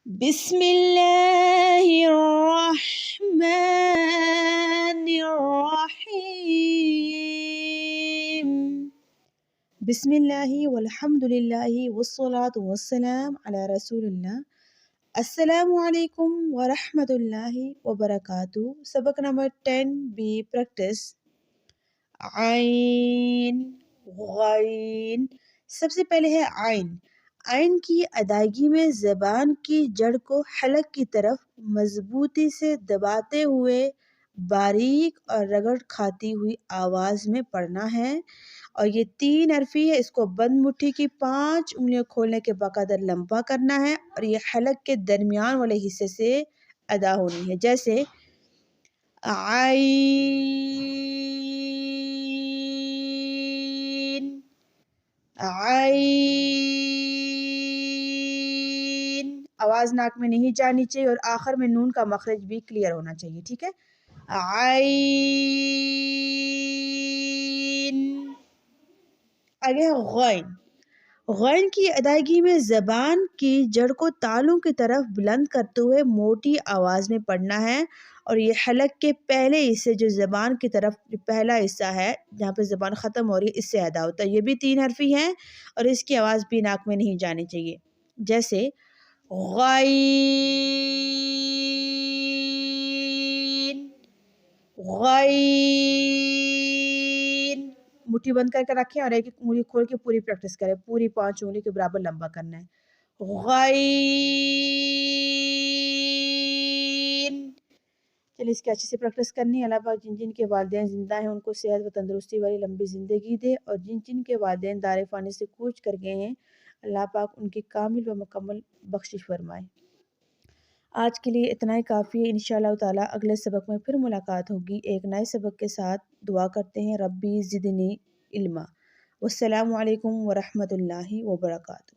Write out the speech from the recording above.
بسم اللہ الرحمن الرحیم۔ بسم اللہ والحمد للہ والصلاة والسلام علی رسول اللہ۔ السلام علیکم ورحمۃ اللہ وبرکاتہ۔ سبق نمبر 10 بی پریکٹس۔ عین، غین۔ سب سے پہلے ہے عین۔ عین کی ادائیگی میں زبان کی جڑ کو حلق کی طرف مضبوطی سے دباتے ہوئے باریک اور رگڑ کھاتی ہوئی آواز میں پڑھنا ہے، اور یہ 3 حرفی ہے۔ اس کو بند مٹھی کی 5 انگلیاں کھولنے کے باقاعدہ لمبا کرنا ہے، اور یہ حلق کے درمیان والے حصے سے ادا ہونی ہے، جیسے عین، عین۔ آواز ناک میں نہیں جانی چاہیے، اور آخر میں نون کا مخرج بھی کلیئر ہونا چاہیے، ٹھیک ہے۔ عین۔ آگے ہے غین۔ غین کی ادائیگی میں زبان کی جڑ کو تالوں کی طرف بلند کرتے ہوئے موٹی آواز میں پڑھنا ہے، اور یہ حلق کے پہلے حصے جو زبان کی طرف پہلا حصہ ہے جہاں پہ زبان ختم ہو رہی ہے، اس سے ادا ہوتا ہے۔ یہ بھی 3 حرفی ہیں، اور اس کی آواز بھی ناک میں نہیں جانی چاہیے، جیسے غین، غین۔ مٹھی بند کر کے رکھیں اور ایک ایک انگلی کھول کے پوری پریکٹس کریں، پوری 5 انگلی کے برابر لمبا کرنا ہے۔ غین۔ چلیے اس کی اچھے سے پریکٹس کرنی ہے۔ اللہ پاک جن جن کے والدین زندہ ہیں ان کو صحت و تندرستی والی لمبی زندگی دے، اور جن جن کے والدین دار فانی سے کوچ کر گئے ہیں اللہ پاک ان کی کامل و مکمل بخشش فرمائے۔ آج کے لیے اتنا ہی کافی ہے۔ انشاءاللہ تعالیٰ اگلے سبق میں پھر ملاقات ہوگی ایک نئے سبق کے ساتھ۔ دعا کرتے ہیں ربی زدنی علما۔ والسلام علیکم ورحمۃ اللہ وبرکاتہ۔